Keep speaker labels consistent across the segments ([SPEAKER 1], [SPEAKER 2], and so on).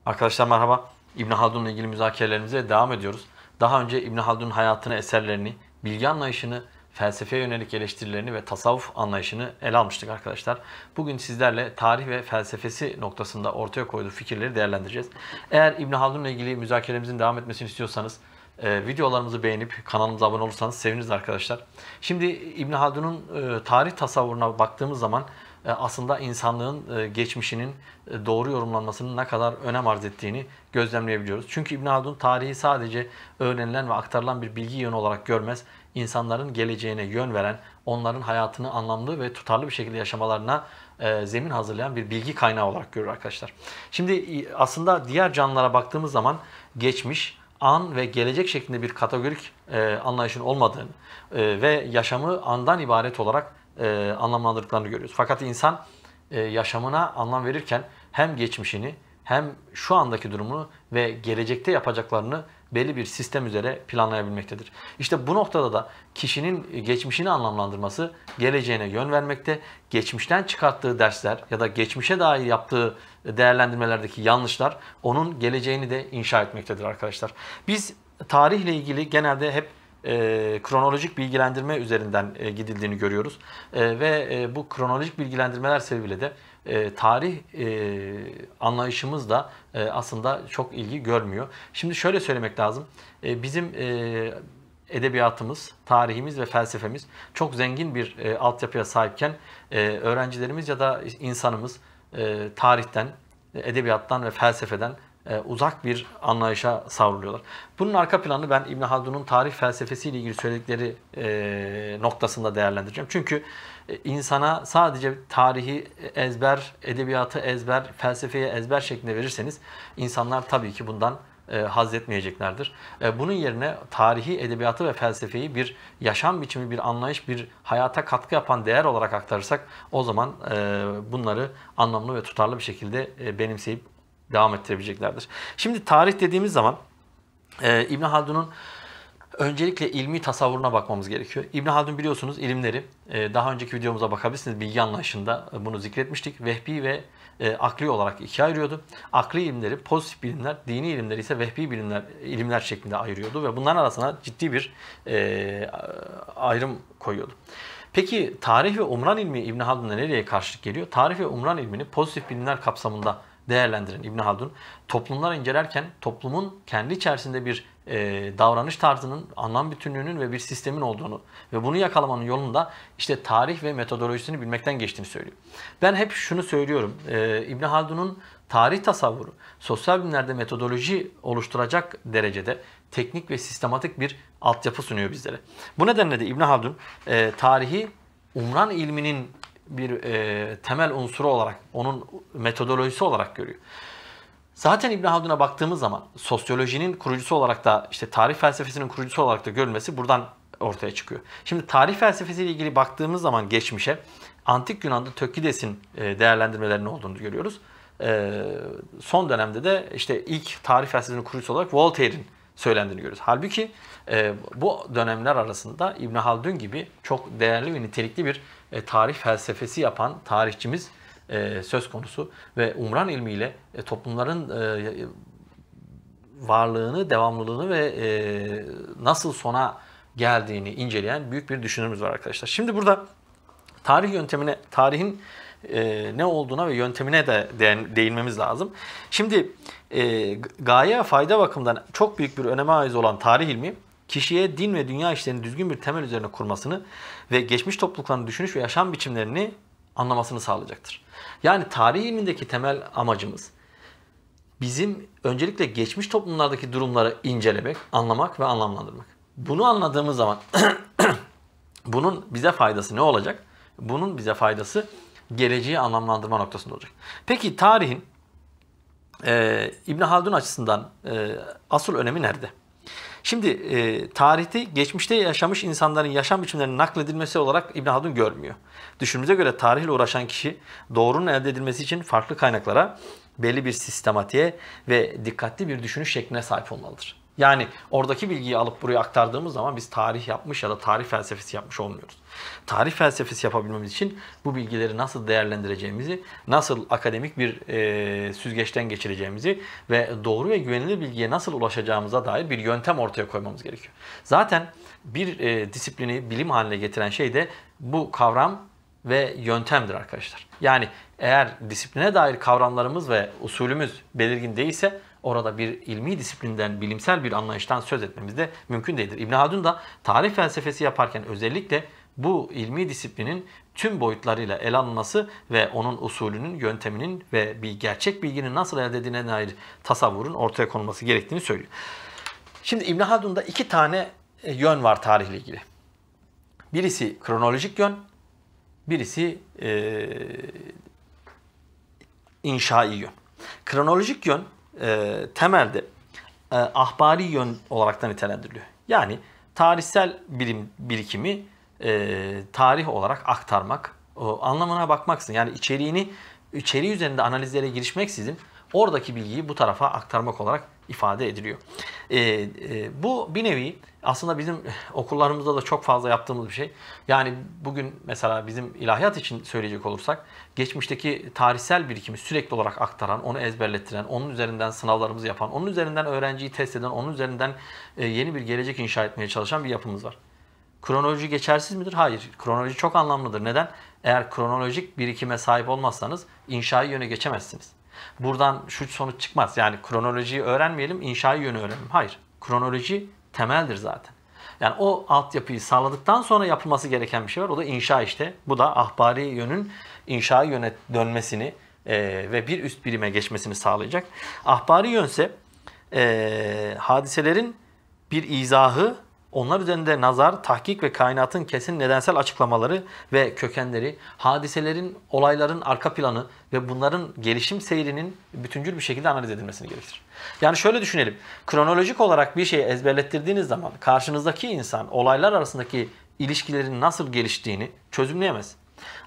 [SPEAKER 1] Arkadaşlar merhaba. İbn Haldun'la ilgili müzakerelerimize devam ediyoruz. Daha önce İbn Haldun'un hayatını, eserlerini, bilgi anlayışını, felsefeye yönelik eleştirilerini ve tasavvuf anlayışını ele almıştık arkadaşlar. Bugün sizlerle tarih ve felsefesi noktasında ortaya koyduğu fikirleri değerlendireceğiz. Eğer İbn Haldun'la ilgili müzakeremizin devam etmesini istiyorsanız videolarımızı beğenip kanalımıza abone olursanız seviniriz arkadaşlar. Şimdi İbn Haldun'un tarih tasavvuruna baktığımız zaman aslında insanlığın geçmişinin doğru yorumlanmasının ne kadar önem arz ettiğini gözlemleyebiliyoruz. Çünkü İbn Haldun tarihi sadece öğrenilen ve aktarılan bir bilgi yönü olarak görmez. İnsanların geleceğine yön veren, onların hayatını anlamlı ve tutarlı bir şekilde yaşamalarına zemin hazırlayan bir bilgi kaynağı olarak görür arkadaşlar. Şimdi aslında diğer canlılara baktığımız zaman geçmiş, an ve gelecek şeklinde bir kategorik anlayışın olmadığını ve yaşamı andan ibaret olarak anlamlandırdıklarını görüyoruz. Fakat insan yaşamına anlam verirken hem geçmişini hem şu andaki durumunu ve gelecekte yapacaklarını belli bir sistem üzere planlayabilmektedir. İşte bu noktada da kişinin geçmişini anlamlandırması geleceğine yön vermekte, geçmişten çıkarttığı dersler ya da geçmişe dair yaptığı değerlendirmelerdeki yanlışlar onun geleceğini de inşa etmektedir arkadaşlar. Biz tarihle ilgili genelde hep kronolojik bilgilendirme üzerinden gidildiğini görüyoruz. Bu kronolojik bilgilendirmeler sebebiyle de tarih anlayışımız da aslında çok ilgi görmüyor. Şimdi şöyle söylemek lazım. Bizim edebiyatımız, tarihimiz ve felsefemiz çok zengin bir altyapıya sahipken öğrencilerimiz ya da insanımız tarihten, edebiyattan ve felsefeden uzak bir anlayışa savruluyorlar. Bunun arka planını ben İbn Haldun'un tarih felsefesiyle ilgili söyledikleri noktasında değerlendireceğim. Çünkü insana sadece tarihi ezber, edebiyatı ezber, felsefeyi ezber şeklinde verirseniz insanlar tabii ki bundan haz etmeyeceklerdir. Bunun yerine tarihi, edebiyatı ve felsefeyi bir yaşam biçimi, bir anlayış, bir hayata katkı yapan değer olarak aktarırsak o zaman bunları anlamlı ve tutarlı bir şekilde benimseyip devam ettirebileceklerdir. Şimdi tarih dediğimiz zaman İbn Haldun'un öncelikle ilmi tasavvuruna bakmamız gerekiyor. İbn Haldun biliyorsunuz ilimleri daha önceki videomuza bakabilirsiniz. Bilgi anlayışında bunu zikretmiştik. Vehbi ve akli olarak ikiye ayırıyordu. Akli ilimleri pozitif bilimler, dini ilimleri ise vehbi ilimler şeklinde ayırıyordu ve bunların arasına ciddi bir ayrım koyuyordu. Peki tarih ve umran ilmi İbn Haldun'da nereye karşılık geliyor? Tarih ve umran ilmini pozitif bilimler kapsamında değerlendiren İbn Haldun, toplumlar incelerken toplumun kendi içerisinde bir davranış tarzının, anlam bütünlüğünün ve bir sistemin olduğunu ve bunu yakalamanın yolunda işte tarih ve metodolojisini bilmekten geçtiğini söylüyor. Ben hep şunu söylüyorum, İbn Haldun'un tarih tasavvuru, sosyal bilimlerde metodoloji oluşturacak derecede teknik ve sistematik bir altyapı sunuyor bizlere. Bu nedenle de İbn Haldun tarihi umran ilminin bir temel unsuru olarak, onun metodolojisi olarak görüyor. Zaten İbn Haldun'a baktığımız zaman sosyolojinin kurucusu olarak da işte tarih felsefesinin kurucusu olarak da görülmesi buradan ortaya çıkıyor. Şimdi tarih felsefesiyle ilgili baktığımız zaman geçmişe Antik Yunan'da Tökides'in değerlendirmelerinin olduğunu görüyoruz. Son dönemde de işte ilk tarih felsefesinin kurucusu olarak Voltaire'in söylendiğini görüyoruz. Halbuki bu dönemler arasında İbn Haldun gibi çok değerli ve nitelikli bir tarih felsefesi yapan tarihçimiz söz konusu ve umran ilmiyle toplumların varlığını, devamlılığını ve nasıl sona geldiğini inceleyen büyük bir düşünürümüz var arkadaşlar. Şimdi burada tarih yöntemine, tarihin ne olduğuna ve yöntemine de değinmemiz lazım. Şimdi gaye ve fayda bakımından çok büyük bir öneme haiz olan tarih ilmi, kişiye din ve dünya işlerini düzgün bir temel üzerine kurmasını ve geçmiş toplulukların düşünüş ve yaşam biçimlerini anlamasını sağlayacaktır. Yani tarih ilmindeki temel amacımız bizim öncelikle geçmiş toplumlardaki durumları incelemek, anlamak ve anlamlandırmak. Bunu anladığımız zaman bunun bize faydası ne olacak? Bunun bize faydası geleceği anlamlandırma noktasında olacak. Peki tarihin İbn Haldun açısından asıl önemi nerede? Şimdi tarihte geçmişte yaşamış insanların yaşam biçimlerinin nakledilmesi olarak İbn Haldun görmüyor. Düşünümüze göre tarihle uğraşan kişi doğrunun elde edilmesi için farklı kaynaklara, belli bir sistematiğe ve dikkatli bir düşünüş şekline sahip olmalıdır. Yani oradaki bilgiyi alıp buraya aktardığımız zaman biz tarih yapmış ya da tarih felsefesi yapmış olmuyoruz. Tarih felsefesi yapabilmemiz için bu bilgileri nasıl değerlendireceğimizi, nasıl akademik bir süzgeçten geçireceğimizi ve doğru ve güvenilir bilgiye nasıl ulaşacağımıza dair bir yöntem ortaya koymamız gerekiyor. Zaten bir disiplini bilim haline getiren şey de bu kavram ve yöntemdir arkadaşlar. Yani eğer disipline dair kavramlarımız ve usulümüz belirgin değilse orada bir ilmi disiplinden, bilimsel bir anlayıştan söz etmemiz de mümkün değildir. İbn Haldun da tarih felsefesi yaparken özellikle bu ilmi disiplinin tüm boyutlarıyla ele alınması ve onun usulünün, yönteminin ve bir gerçek bilginin nasıl elde edildiğine dair tasavvurun ortaya konulması gerektiğini söylüyor. Şimdi İbn Haldun'da iki tane yön var tarihle ilgili. Birisi kronolojik yön, birisi inşai yön. Kronolojik yön temelde ahbari yön olaraktan nitelendiriliyor. Yani tarihsel birikimi tarih olarak aktarmak, o anlamına bakmaksızın, yani içeriği üzerinde analizlere girişmeksizin oradaki bilgiyi bu tarafa aktarmak olarak ifade ediliyor. Bu bir nevi aslında bizim okullarımızda da çok fazla yaptığımız bir şey. Yani bugün mesela bizim ilahiyat için söyleyecek olursak geçmişteki tarihsel birikimi sürekli olarak aktaran, onu ezberlettiren, onun üzerinden sınavlarımızı yapan, onun üzerinden öğrenciyi test eden, onun üzerinden yeni bir gelecek inşa etmeye çalışan bir yapımız var. Kronoloji geçersiz midir? Hayır. Kronoloji çok anlamlıdır. Neden? Eğer kronolojik birikime sahip olmazsanız inşai yöne geçemezsiniz. Buradan şu sonuç çıkmaz. Yani kronolojiyi öğrenmeyelim, inşai yönü öğrenelim. Hayır. Kronoloji temeldir zaten. Yani o altyapıyı sağladıktan sonra yapılması gereken bir şey var. O da inşa işte. Bu da ahbari yönün inşai yöne dönmesini ve bir üst birime geçmesini sağlayacak. Ahbari yönse hadiselerin bir izahı, onlar üzerinde nazar, tahkik ve kainatın kesin nedensel açıklamaları ve kökenleri, hadiselerin, olayların arka planı ve bunların gelişim seyrinin bütüncül bir şekilde analiz edilmesini gerektirir. Yani şöyle düşünelim. Kronolojik olarak bir şeyi ezberlettirdiğiniz zaman karşınızdaki insan olaylar arasındaki ilişkilerin nasıl geliştiğini çözümleyemez.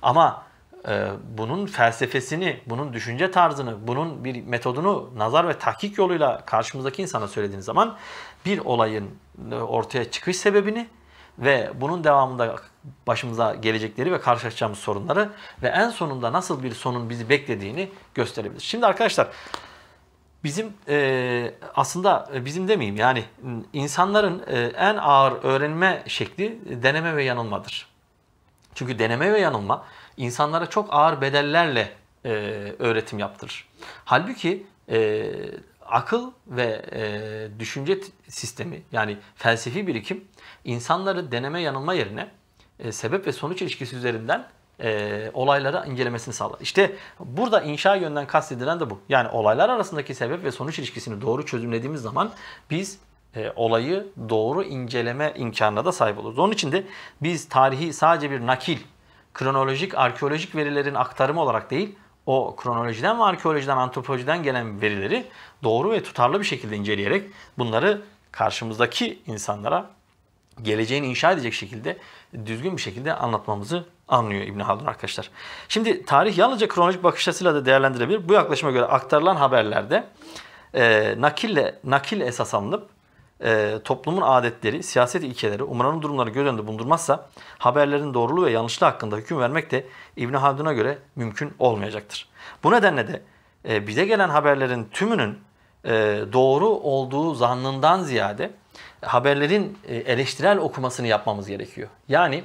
[SPEAKER 1] Ama bunun felsefesini, bunun düşünce tarzını, bunun bir metodunu nazar ve tahkik yoluyla karşımızdaki insana söylediğiniz zaman bir olayın ortaya çıkış sebebini ve bunun devamında başımıza gelecekleri ve karşılaşacağımız sorunları ve en sonunda nasıl bir sonun bizi beklediğini gösterebilir. Şimdi arkadaşlar bizim aslında bizim demeyeyim yani insanların en ağır öğrenme şekli deneme ve yanılmadır. Çünkü deneme ve yanılma insanlara çok ağır bedellerle öğretim yaptırır. Halbuki akıl ve düşünce sistemi yani felsefi birikim insanları deneme yanılma yerine sebep ve sonuç ilişkisi üzerinden olayları incelemesini sağlar. İşte burada inşa yönden kastedilen de bu. Yani olaylar arasındaki sebep ve sonuç ilişkisini doğru çözümlediğimiz zaman biz olayı doğru inceleme imkanına da sahip oluruz. Onun için de biz tarihi sadece bir nakil, kronolojik, arkeolojik verilerin aktarımı olarak değil, o kronolojiden ve arkeolojiden, antropolojiden gelen verileri doğru ve tutarlı bir şekilde inceleyerek bunları karşımızdaki insanlara geleceğini inşa edecek şekilde, düzgün bir şekilde anlatmamızı anlıyor İbn Haldun arkadaşlar. Şimdi tarih yalnızca kronolojik bakış açısıyla da değerlendirilebilir. Bu yaklaşıma göre aktarılan haberlerde nakil esas alınıp toplumun adetleri, siyaset ilkeleri, umranın durumları göz önünde bulundurmazsa haberlerin doğruluğu ve yanlışlığı hakkında hüküm vermek de İbn Haldun'a göre mümkün olmayacaktır. Bu nedenle de bize gelen haberlerin tümünün doğru olduğu zannından ziyade haberlerin eleştirel okumasını yapmamız gerekiyor. Yani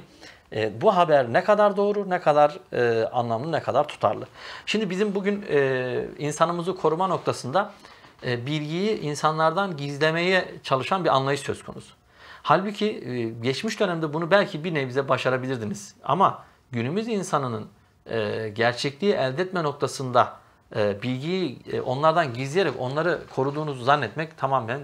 [SPEAKER 1] bu haber ne kadar doğru, ne kadar anlamlı, ne kadar tutarlı. Şimdi bizim bugün insanımızı koruma noktasında bilgiyi insanlardan gizlemeye çalışan bir anlayış söz konusu. Halbuki geçmiş dönemde bunu belki bir nebze başarabilirdiniz. Ama günümüz insanının gerçekliği elde etme noktasında bilgiyi onlardan gizleyerek onları koruduğunuzu zannetmek tamamen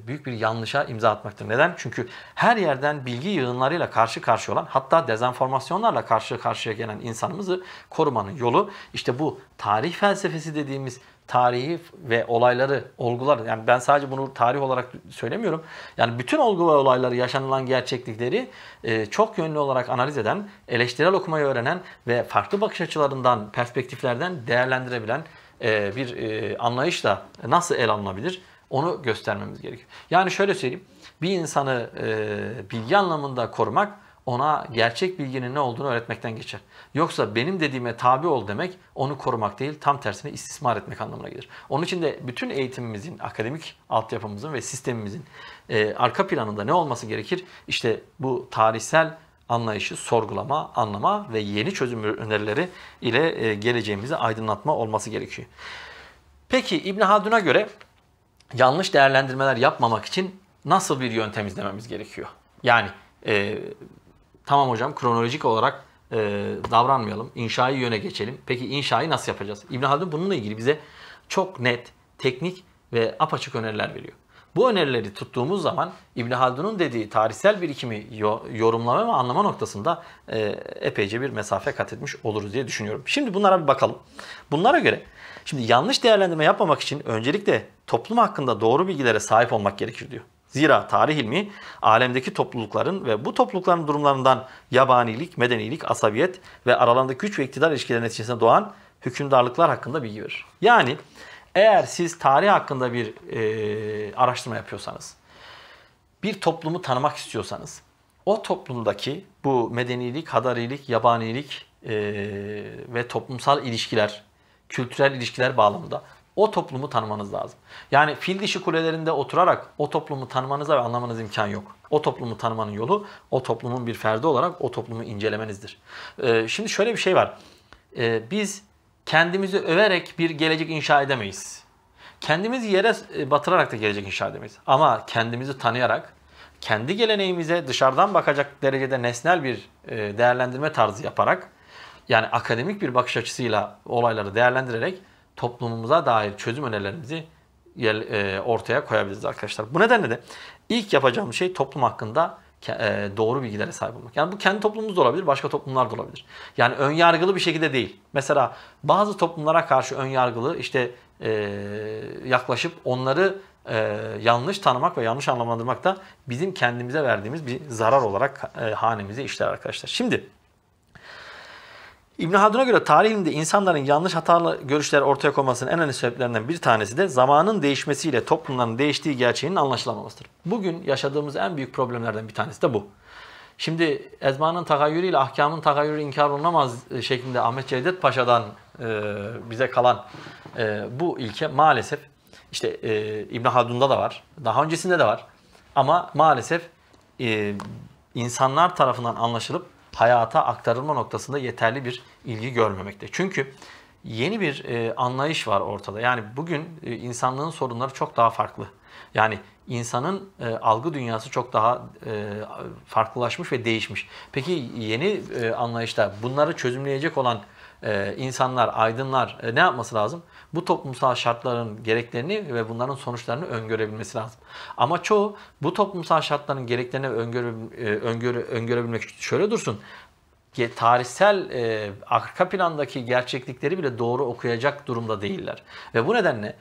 [SPEAKER 1] büyük bir yanlışa imza atmaktır. Neden? Çünkü her yerden bilgi yığınlarıyla karşı karşıya olan, hatta dezenformasyonlarla karşı karşıya gelen insanımızı korumanın yolu işte bu tarih felsefesi dediğimiz tarihi ve olayları, olgular, yani ben sadece bunu tarih olarak söylemiyorum. Yani bütün olgu ve olayları, yaşanılan gerçeklikleri çok yönlü olarak analiz eden, eleştirel okumayı öğrenen ve farklı bakış açılarından, perspektiflerden değerlendirebilen bir anlayışla nasıl ele alınabilir? Onu göstermemiz gerekiyor. Yani şöyle söyleyeyim. Bir insanı bilgi anlamında korumak ona gerçek bilginin ne olduğunu öğretmekten geçer. Yoksa benim dediğime tabi ol demek onu korumak değil, tam tersine istismar etmek anlamına gelir. Onun için de bütün eğitimimizin, akademik altyapımızın ve sistemimizin arka planında ne olması gerekir? İşte bu tarihsel anlayışı sorgulama, anlama ve yeni çözüm önerileri ile geleceğimizi aydınlatma olması gerekiyor. Peki İbn Haldun'a göre yanlış değerlendirmeler yapmamak için nasıl bir yöntem izlememiz gerekiyor? Yani tamam hocam, kronolojik olarak davranmayalım, inşai yöne geçelim. Peki inşayı nasıl yapacağız? İbn Haldun bununla ilgili bize çok net, teknik ve apaçık öneriler veriyor. Bu önerileri tuttuğumuz zaman İbn Haldun'un dediği tarihsel birikimi yorumlama ve anlama noktasında epeyce bir mesafe kat etmiş oluruz diye düşünüyorum. Şimdi bunlara bir bakalım. Bunlara göre şimdi yanlış değerlendirme yapmamak için öncelikle toplum hakkında doğru bilgilere sahip olmak gerekir diyor. Zira tarih ilmi alemdeki toplulukların ve bu toplulukların durumlarından yabanilik, medenilik, asabiyet ve aralarındaki güç ve iktidar ilişkileri neticesinde doğan hükümdarlıklar hakkında bilgi verir. Yani eğer siz tarih hakkında bir araştırma yapıyorsanız, bir toplumu tanımak istiyorsanız, o toplumdaki bu medenilik, hadarilik, yabanilik ve toplumsal ilişkiler, kültürel ilişkiler bağlamında o toplumu tanımanız lazım. Yani fil dişi kulelerinde oturarak o toplumu tanımanıza ve anlamanız imkan yok. O toplumu tanımanın yolu o toplumun bir ferdi olarak o toplumu incelemenizdir. Şimdi şöyle bir şey var. Biz kendimizi överek bir gelecek inşa edemeyiz. Kendimizi yere batırarak da gelecek inşa edemeyiz. Ama kendimizi tanıyarak, kendi geleneğimize dışarıdan bakacak derecede nesnel bir değerlendirme tarzı yaparak, yani akademik bir bakış açısıyla olayları değerlendirerek toplumumuza dair çözüm önerilerimizi ortaya koyabiliriz arkadaşlar. Bu nedenle de ilk yapacağımız şey toplum hakkında doğru bilgilere sahip olmak. Yani bu kendi toplumumuz da olabilir, başka toplumlar da olabilir. Yani ön yargılı bir şekilde değil. Mesela bazı toplumlara karşı ön yargılı yaklaşıp onları yanlış tanımak ve yanlış anlamlandırmak da bizim kendimize verdiğimiz bir zarar olarak hanemize işler arkadaşlar. Şimdi İbn Haldun'a göre tarih ilminde insanların yanlış hatalı görüşler ortaya koymasının en önemli sebeplerinden bir tanesi de zamanın değişmesiyle toplumların değiştiği gerçeğinin anlaşılamamasıdır. Bugün yaşadığımız en büyük problemlerden bir tanesi de bu. Şimdi ezmanın tagayyürüyle ahkamın tagayyürü inkar olunamaz şeklinde Ahmet Cevdet Paşa'dan bize kalan bu ilke maalesef İbn Haldun'da da var, daha öncesinde de var. Ama maalesef insanlar tarafından anlaşılıp hayata aktarılma noktasında yeterli bir ilgi görmemekte. Çünkü yeni bir anlayış var ortada. Yani bugün insanlığın sorunları çok daha farklı. Yani insanın algı dünyası çok daha farklılaşmış ve değişmiş. Peki yeni anlayışta bunları çözümleyecek olan insanlar, aydınlar ne yapması lazım? Bu toplumsal şartların gereklerini ve bunların sonuçlarını öngörebilmesi lazım. Ama çoğu bu toplumsal şartların gereklerini öngörebilmek için şöyle dursun. Tarihsel arka plandaki gerçeklikleri bile doğru okuyacak durumda değiller. Ve bu nedenle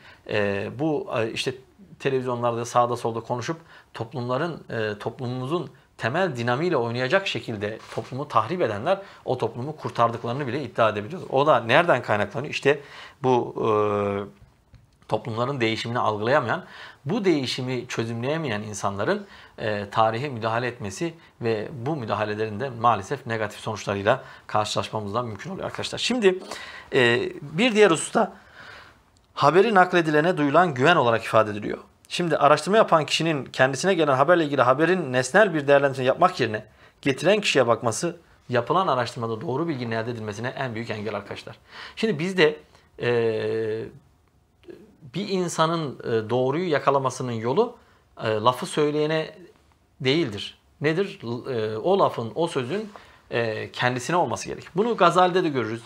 [SPEAKER 1] televizyonlarda sağda solda konuşup toplumumuzun temel dinamiğiyle oynayacak şekilde toplumu tahrip edenler o toplumu kurtardıklarını bile iddia edebiliyorlar. O da nereden kaynaklanıyor? İşte bu toplumların değişimini algılayamayan, bu değişimi çözümleyemeyen insanların tarihe müdahale etmesi ve bu müdahalelerin de maalesef negatif sonuçlarıyla karşılaşmamızdan mümkün oluyor arkadaşlar. Şimdi bir diğer hususta haberi nakledilene duyulan güven olarak ifade ediliyor. Şimdi araştırma yapan kişinin kendisine gelen haberle ilgili haberin nesnel bir değerlendirme yapmak yerine getiren kişiye bakması yapılan araştırmada doğru bilginin elde edilmesine en büyük engel arkadaşlar. Şimdi bizde bir insanın doğruyu yakalamasının yolu lafı söyleyene değildir. Nedir? O lafın, o sözün kendisine olması gerek. Bunu Gazali'de de görürüz,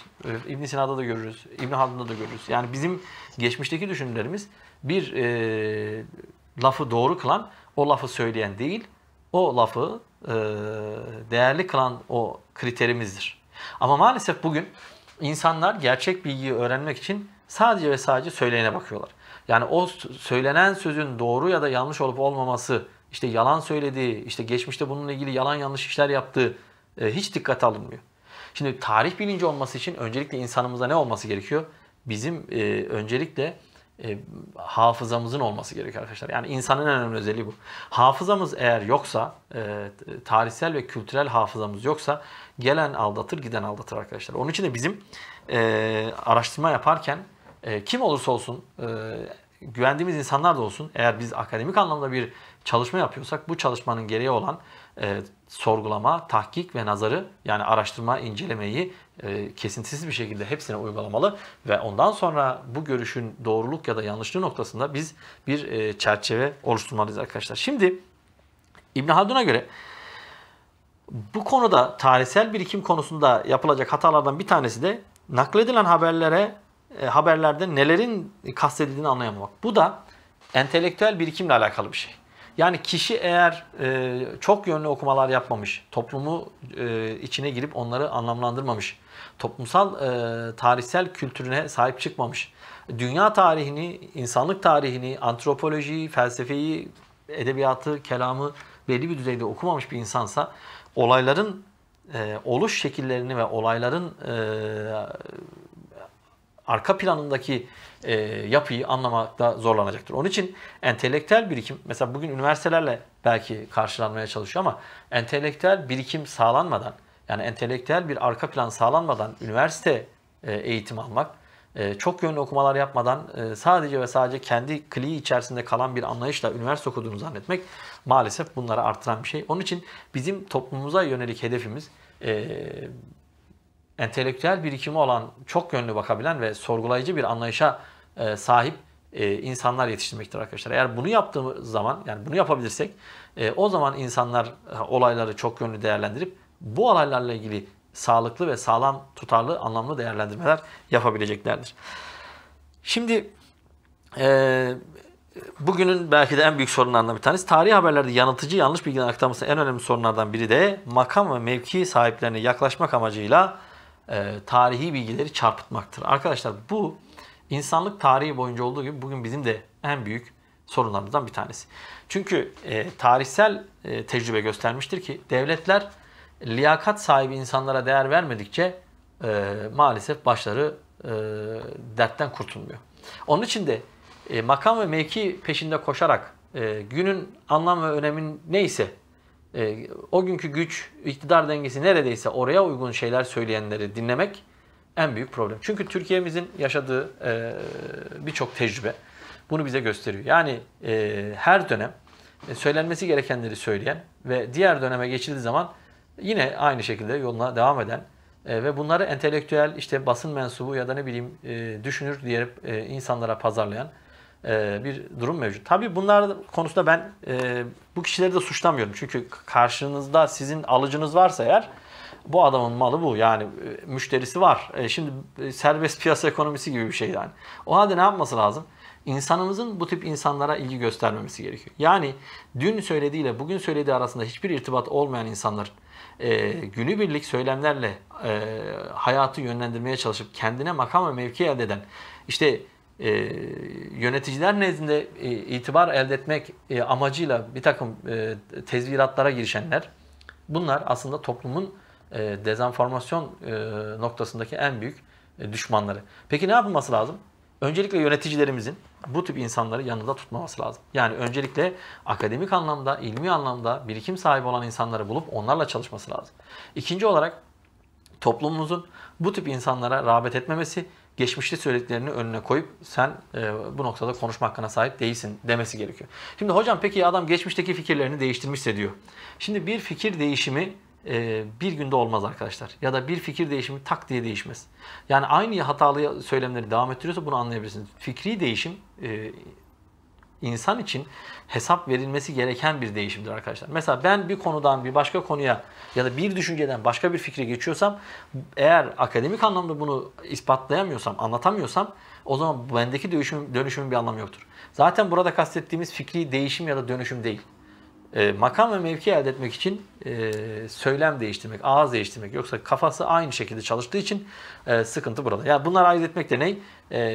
[SPEAKER 1] İbn Sina'da da görürüz, İbn Haldun'da da görürüz. Yani bizim geçmişteki düşünürlerimiz bir lafı doğru kılan, o lafı söyleyen değil, o lafı değerli kılan o kriterimizdir. Ama maalesef bugün insanlar gerçek bilgiyi öğrenmek için sadece ve sadece söyleyene bakıyorlar. Yani o söylenen sözün doğru ya da yanlış olup olmaması, işte yalan söylediği, işte geçmişte bununla ilgili yalan yanlış işler yaptığı hiç dikkate alınmıyor. Şimdi tarih bilinci olması için öncelikle insanımıza ne olması gerekiyor? Bizim öncelikle hafızamızın olması gerekiyor arkadaşlar. Yani insanın en önemli özelliği bu. Hafızamız eğer yoksa, tarihsel ve kültürel hafızamız yoksa gelen aldatır, giden aldatır arkadaşlar. Onun için de bizim araştırma yaparken kim olursa olsun, güvendiğimiz insanlar da olsun, eğer biz akademik anlamda bir çalışma yapıyorsak bu çalışmanın gereği olan sorgulama, tahkik ve nazarı, yani araştırma, incelemeyi kesintisiz bir şekilde hepsine uygulamalı ve ondan sonra bu görüşün doğruluk ya da yanlışlığı noktasında biz bir çerçeve oluşturmalıyız arkadaşlar. Şimdi İbn Haldun'a göre bu konuda, tarihsel birikim konusunda yapılacak hatalardan bir tanesi de nakledilen haberlerde nelerin kastedildiğini anlayamamak. Bu da entelektüel birikimle alakalı bir şey. Yani kişi eğer çok yönlü okumalar yapmamış, toplumu içine girip onları anlamlandırmamış, toplumsal tarihsel kültürüne sahip çıkmamış, dünya tarihini, insanlık tarihini, antropolojiyi, felsefeyi, edebiyatı, kelamı belli bir düzeyde okumamış bir insansa olayların oluş şekillerini ve olayların arka planındaki yapıyı anlamakta zorlanacaktır. Onun için entelektüel birikim, mesela bugün üniversitelerle belki karşılanmaya çalışıyor ama entelektüel birikim sağlanmadan, yani entelektüel bir arka plan sağlanmadan üniversite eğitimi almak, çok yönlü okumalar yapmadan sadece ve sadece kendi kliği içerisinde kalan bir anlayışla üniversite okuduğunu zannetmek maalesef bunları artıran bir şey. Onun için bizim toplumumuza yönelik hedefimiz entelektüel birikimi olan, çok yönlü bakabilen ve sorgulayıcı bir anlayışa sahip insanlar yetiştirmektir arkadaşlar. Eğer bunu yaptığımız zaman, yani bunu yapabilirsek o zaman insanlar olayları çok yönlü değerlendirip bu olaylarla ilgili sağlıklı ve sağlam, tutarlı, anlamlı değerlendirmeler yapabileceklerdir. Şimdi bugünün belki de en büyük sorunlarından bir tanesi, tarihi haberlerde yanıltıcı, yanlış bilgilerin aktarılması en önemli sorunlardan biri de makam ve mevki sahiplerine yaklaşmak amacıyla tarihi bilgileri çarpıtmaktır. Arkadaşlar bu insanlık tarihi boyunca olduğu gibi bugün bizim de en büyük sorunlarımızdan bir tanesi. Çünkü tarihsel tecrübe göstermiştir ki devletler liyakat sahibi insanlara değer vermedikçe maalesef başları dertten kurtulmuyor. Onun için de makam ve mevki peşinde koşarak günün anlam ve önemin neyse, o günkü güç, iktidar dengesi neredeyse oraya uygun şeyler söyleyenleri dinlemek en büyük problem. Çünkü Türkiye'mizin yaşadığı birçok tecrübe bunu bize gösteriyor. Yani her dönem söylenmesi gerekenleri söyleyen ve diğer döneme geçildiği zaman yine aynı şekilde yoluna devam eden ve bunları entelektüel, işte basın mensubu ya da ne bileyim düşünür diyerek insanlara pazarlayan bir durum mevcut. Tabii bunlar konusunda ben bu kişileri de suçlamıyorum. Çünkü karşınızda sizin alıcınız varsa eğer, bu adamın malı bu. Yani müşterisi var. Şimdi serbest piyasa ekonomisi gibi bir şey yani. O halde ne yapması lazım? İnsanımızın bu tip insanlara ilgi göstermemesi gerekiyor. Yani dün söylediğiyle bugün söylediği arasında hiçbir irtibat olmayan insanların günübirlik söylemlerle hayatı yönlendirmeye çalışıp kendine makam ve mevki elde eden, işte yöneticiler nezdinde itibar elde etmek amacıyla bir takım tezviratlara girişenler, bunlar aslında toplumun dezenformasyon noktasındaki en büyük düşmanları. Peki ne yapılması lazım? Öncelikle yöneticilerimizin bu tip insanları yanında tutmaması lazım. Yani öncelikle akademik anlamda, ilmi anlamda birikim sahibi olan insanları bulup onlarla çalışması lazım. İkinci olarak toplumumuzun bu tip insanlara rağbet etmemesi, geçmişte söylediklerini önüne koyup sen bu noktada konuşma hakkına sahip değilsin demesi gerekiyor. Şimdi hocam peki adam geçmişteki fikirlerini değiştirmişse diyor. Şimdi bir fikir değişimi bir günde olmaz arkadaşlar. Ya da bir fikir değişimi tak diye değişmez. Yani aynı hatalı söylemleri devam ettiriyorsa bunu anlayabilirsiniz. Fikri değişim insan için hesap verilmesi gereken bir değişimdir arkadaşlar. Mesela ben bir konudan bir başka konuya ya da bir düşünceden başka bir fikre geçiyorsam, eğer akademik anlamda bunu ispatlayamıyorsam, anlatamıyorsam, o zaman bendeki dönüşümün bir anlamı yoktur. Zaten burada kastettiğimiz fikri değişim ya da dönüşüm değil. Makam ve mevki elde etmek için söylem değiştirmek, ağız değiştirmek. Yoksa kafası aynı şekilde çalıştığı için sıkıntı burada. Yani bunları ayırt etmek de ne?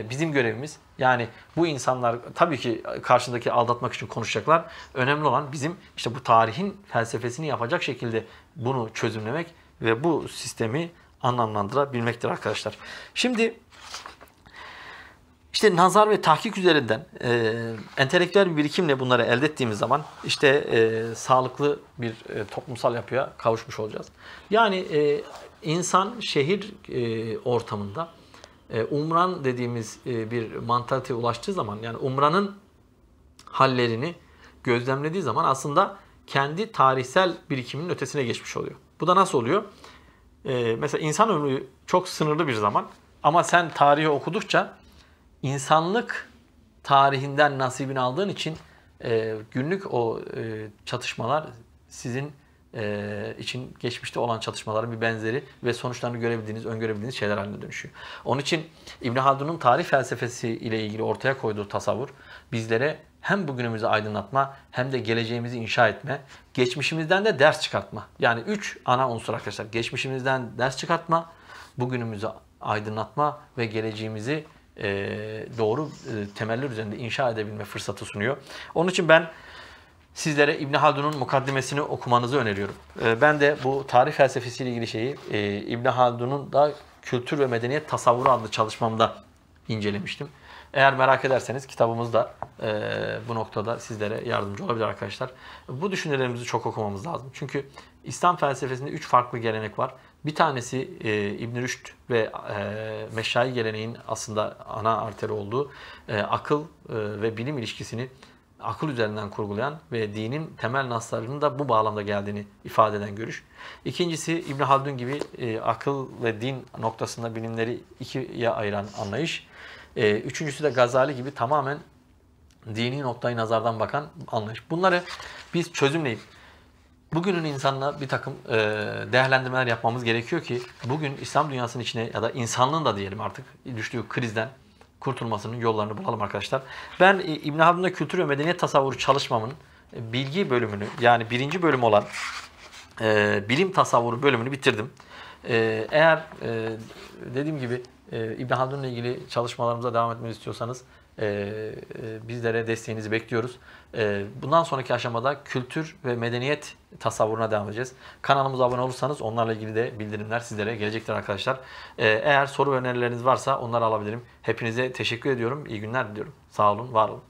[SPEAKER 1] Bizim görevimiz. Yani bu insanlar tabii ki karşındaki aldatmak için konuşacaklar. Önemli olan bizim işte bu tarihin felsefesini yapacak şekilde bunu çözümlemek ve bu sistemi anlamlandırabilmektir arkadaşlar. Şimdi İşte nazar ve tahkik üzerinden entelektüel bir birikimle bunları elde ettiğimiz zaman işte sağlıklı bir toplumsal yapıya kavuşmuş olacağız. Yani insan şehir ortamında umran dediğimiz bir mantaliteye ulaştığı zaman, yani umranın hallerini gözlemlediği zaman aslında kendi tarihsel birikiminin ötesine geçmiş oluyor. Bu da nasıl oluyor? Mesela insan ömrü çok sınırlı bir zaman ama sen tarihi okudukça insanlık tarihinden nasibini aldığın için günlük o çatışmalar sizin için geçmişte olan çatışmaların bir benzeri ve sonuçlarını görebildiğiniz, öngörebildiğiniz şeyler haline dönüşüyor. Onun için İbn Haldun'un tarih felsefesi ile ilgili ortaya koyduğu tasavvur bizlere hem bugünümüzü aydınlatma hem de geleceğimizi inşa etme, geçmişimizden de ders çıkartma. Yani 3 ana unsur arkadaşlar. Geçmişimizden ders çıkartma, bugünümüzü aydınlatma ve geleceğimizi doğru temeller üzerinde inşa edebilme fırsatı sunuyor. Onun için ben sizlere İbn Haldun'un mukaddimesini okumanızı öneriyorum. Ben de bu tarih felsefesiyle ilgili şeyi İbn Haldun'un da Kültür ve Medeniyet Tasavvuru adlı çalışmamda incelemiştim. Eğer merak ederseniz kitabımız da bu noktada sizlere yardımcı olabilir arkadaşlar. Bu düşüncelerimizi çok okumamız lazım. Çünkü İslam felsefesinde 3 farklı gelenek var. Bir tanesi İbn Rüşd ve Meşayi geleneğin aslında ana arteri olduğu akıl ve bilim ilişkisini akıl üzerinden kurgulayan ve dinin temel naslarının da bu bağlamda geldiğini ifade eden görüş. İkincisi İbn Haldun gibi akıl ve din noktasında bilimleri ikiye ayıran anlayış. Üçüncüsü de Gazali gibi tamamen dini noktayı nazardan bakan anlayış. Bunları biz çözümleyip bugünün insanına bir takım değerlendirmeler yapmamız gerekiyor ki bugün İslam dünyasının içine ya da insanlığın da diyelim artık düştüğü krizden kurtulmasının yollarını bulalım arkadaşlar. Ben İbn Haldun'da Kültür ve Medeniyet Tasavvuru çalışmamın bilgi bölümünü, yani birinci bölüm olan bilim tasavvuru bölümünü bitirdim. Eğer dediğim gibi İbn Haldun'la ilgili çalışmalarımıza devam etmeni istiyorsanız bizlere desteğinizi bekliyoruz. Bundan sonraki aşamada kültür ve medeniyet tasavvuruna devam edeceğiz. Kanalımıza abone olursanız onlarla ilgili de bildirimler sizlere gelecektir arkadaşlar. Eğer soru ve önerileriniz varsa onları alabilirim. Hepinize teşekkür ediyorum. İyi günler diliyorum. Sağ olun, var olun.